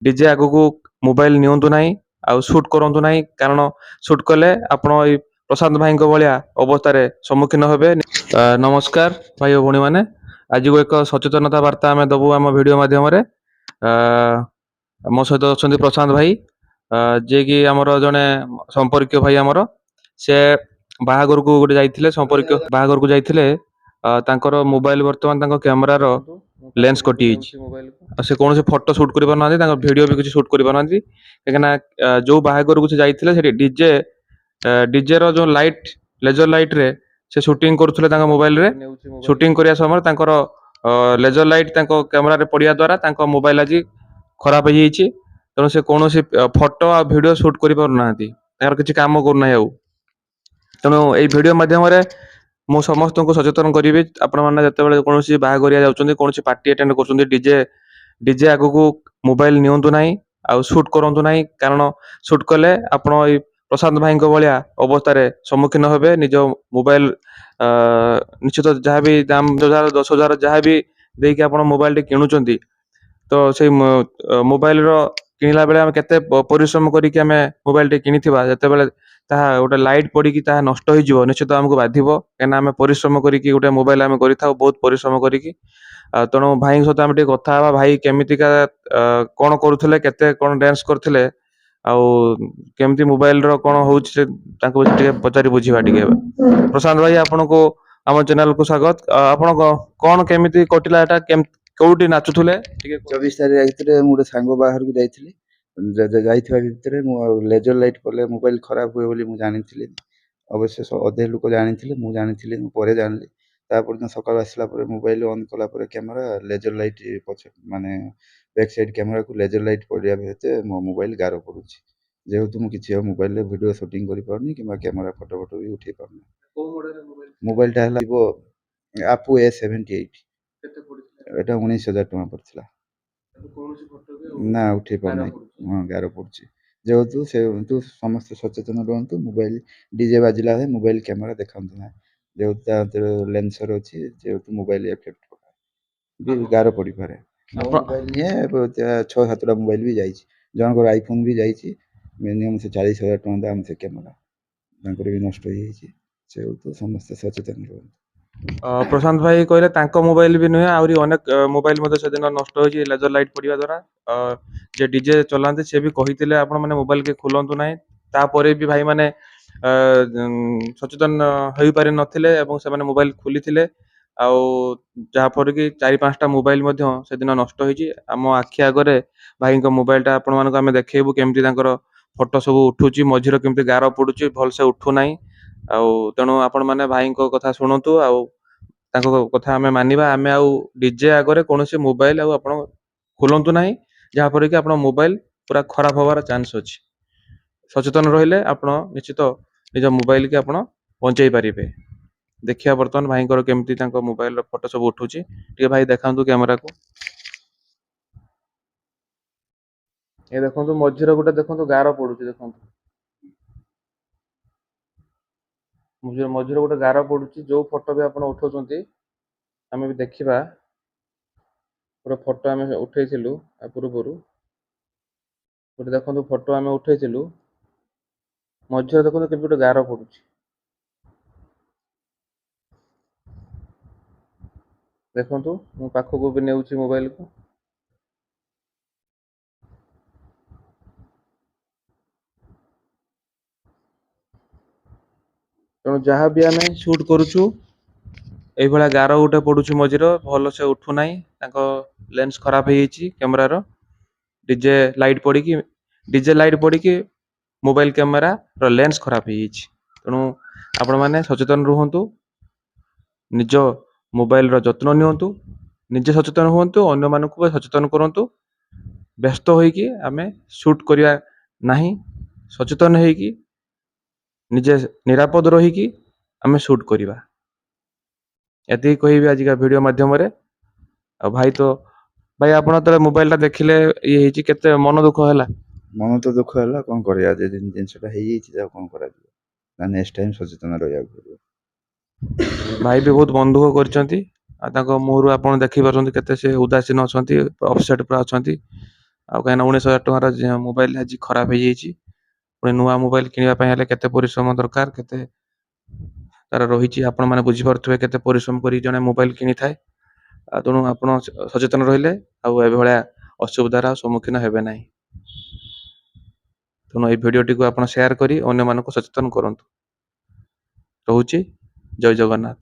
DJ आगु mobile नियंतु नाही आउ शूट करंतु नाही कारण शूट कले आपण ए प्रशांत भाई भाया अवस्था सम्मुखीन हेबे। नमस्कार भाई और भौणी माने आज को एक सचेतनता वार्ता आम दबू आम भिड मध्यम मो सहित अच्छा प्रशांत भाई जे कि आमर जड़े संपर्क भाई आमर से बाहागर को गोटे जाइए संपर्क बाहागर को जाइए तांकर मोबाइल बर्तमान कैमेरार लेंस कटि से कौन से फोटो सुट कर भिडियो भी कुछ सुट कर कहीं जो बाहागर को जाइए डीजे डीजे रो जो लाइट लेजर लाइट रे से शूटिंग करुले मोबाइल रे शूटिंग करिया समय तांकर लेजर लाइट कैमेरा रे पड़िया द्वारा मोबाइल आज खराब हो जाइए तेणु से कौन फोटो आ भिडियो सुट कर किसी काम करना तेणु ये भिडियो मध्यम मु समस्त को सचेतन करी आपण मैंने जिते कौन बाहागरिया जाऊँ कौन पार्टी अटेंड कर डीजे डीजे आगु मोबाइल नियंतु नाही आउ शूट करंतु नाही कारण शूट कले आपण ए प्रशांत भाई भाया अवस्था सम्मुखीन हेबे निज मोबाइल निश्चित जहाँ भी दाम 10,000 जहाँ भी देकी आप मोबाइल टी किणुचंती तो से मोबाइल रो किणला बेले आम केते परिश्रम करिक आम मोबाइल टी किनिथिबा जते बेले ताहा गोटे लाइट पड़ी ताहा नष्ट हो जीवो निश्चित आमको बाधिबो केना आम परिश्रम करिक गोटे मोबाइल आम करिथाउ बहुत परिश्रम करिक तेणु भाई सहित आम कथा हवा भाई केमितिका कौन करुले केते कौन डांस करथिले आउ केमती मोबाइल रो कौन होउछ ताको पचारि बुझीबा टिके प्रशांत भाई आपन को आम चैनल को स्वागत आपन कौन केमिति कटिला एटा कोउटी नाचुथुले 24 तारिख आइतरे मु सांग बाहर को जाइथिली जाइथिबा भितरे मु लेजर लाइट पले मोबाइल खराब हुए बोली मु जानिथिली अवश्य अधे लोक जानिथिले मु जानिथिली मु परे जानली तापर सकाळ आसला परे मोबाइल ऑन कला परे कैमरा लेजर लाइट पछ माने बैक साइड कैमरा को लेजर लाइट पड़िया भेते मो मोबाइल गारो पड़ुछि जेहेतु मु किछि मोबाइल रे वीडियो शूटिंग करि पारनी किबा कैमरा फोटो फोटो भी उठै पारनी को मॉडल मोबाइल टा हला विवो Oppo A78 केते पड़िଥିଲା एटा 19,000 टका पड़थिला कोनोसी फोटो भी ना उठे पारनी हां गारो पड़ुछि जेहेतु से समस्त सचेतन रहंतु मोबाइल डीजे बाजिला है मोबाइल कैमरा देखंतु ना जेहेतु लेंसर अछि जेहेतु मोबाइल इफेक्ट पका भी गारो पड़ी पारे मोबाइल ये 6-7 मोबाइल भी जाइछि जनकर आईफोन भी जाइछि मिनिमम से 40,000 टका दाम से कैमरा तांकर भी नष्ट हो जाइछि जेहेतु समस्त सचेतन रहंतु प्रशांत भाई कहले मोबाइल भी नुहे आहरी अनेक मोबाइल से दिन नष्ट हो लेजर लाइट पड़ा द्वारा जे डीजे चलाते सी भी कही आपण मैंने मोबाइल के खोलतु ना तापर भी भाई मैंने सचेतन हो पारि नथिले से मोबाइल खोली जहाँफर कि 4-5टा मोबाइल से दिन नष्ट होम आखि आगे भाई मोबाइल आपण मानक देखेबू केमती फोटो सब उठुची मझीर केमती गार पड़ुची भलसे उठुना तेणु आपण मैंने भाई कथा शुणुतु कथा आम मानिबा आम आउ डीजे आगे कौन मोबाइल आप खोलतु ना जहाँफर कि आप मोबाइल पूरा खराब हबार चांस अच्छी सचेतन रहिले आप निश्चित निज मोबाइल के आप बंचाई पारे देखिए बर्तमान भाई केमती मोबाइल फोटो सब उठुची टे भाई देखा कैमेरा को ये देखो मझीर गोटे देखो गार पड़ुची देखो मझीर गोटे गार पड़ुची जो फोटो भी आप उठाउछंती आम भी देखा पूरा फोटो आम उठेलु पूर्वर गोटे देखो फोटो आम उठेलु मझीर देखो के गोटे गार पड़ुची देखु मु पाखक भी नेउची मोबाइल को तेणु जहाँ भी आम शूट करुचु ये गार गोटे पड़ुची मझीर भल से उठू ना लेंस खराब हो कैमेरार डीजे लाइट पड़ी मोबाइल कैमेरा रो लेंस खराब हो तेणु आपण मैंने सचेतन रुहतु निज मोबाइल रो जत्न नियंतु निजे सचेतन हुंतु अन्य मानक सचेतन करंतु व्यस्त होइकी आमे शूट करिया नाही सचेतन होइकी निजे निरापद रहिकी आमे शूट करिबा एति कहिबे आज का वीडियो माध्यम रे भाई तो भाई आपण त मोबाइल ता देखिले ये हिची केते मन दुख होला मन तो दुख होला कोन करिया जे जिनसटा हे हिची जा कोन करा ना नेक्स्ट टाइम सचेतन रहिया भाई भी बहुत मन दुख करचंती आ ताको मुहरु आपण देखि परछंती केते से उदासीन अछंती अपसेट पर अछंती ଆଉ କାହିଁକିନା 19,000 ଟଙ୍କାର ମୋବାଇଲ ଆଜି ଖରାପ ହେଇଯାଇଛି। ପୁଣି ନୂଆ ମୋବାଇଲ କିଣିବା ପାଇଁ ହେଲେ କେତେ ପରିଶ୍ରମ ଦରକାର, କେତେ ତାର ରହିଛି, ଆପଣମାନେ ବୁଝିପାରୁଥିବେ କେତେ ପରିଶ୍ରମ କରି ଜଣେ ମୋବାଇଲ କିଣିଥାଏ। ଆଉ ତେଣୁ ଆପଣ ସଚେତନ ରହିଲେ ଆଉ ଏଭଳିଆ ଅସୁବିଧାର ସମ୍ମୁଖୀନ ହେବେ ନାହିଁ। ତେଣୁ ଏଇ ଭିଡ଼ିଓଟିକୁ ଆପଣ ସେୟାର କରି ଅନ୍ୟମାନଙ୍କୁ ସଚେତନ କରନ୍ତୁ। ରହୁଛି, ଜୟ ଜଗନ୍ନାଥ।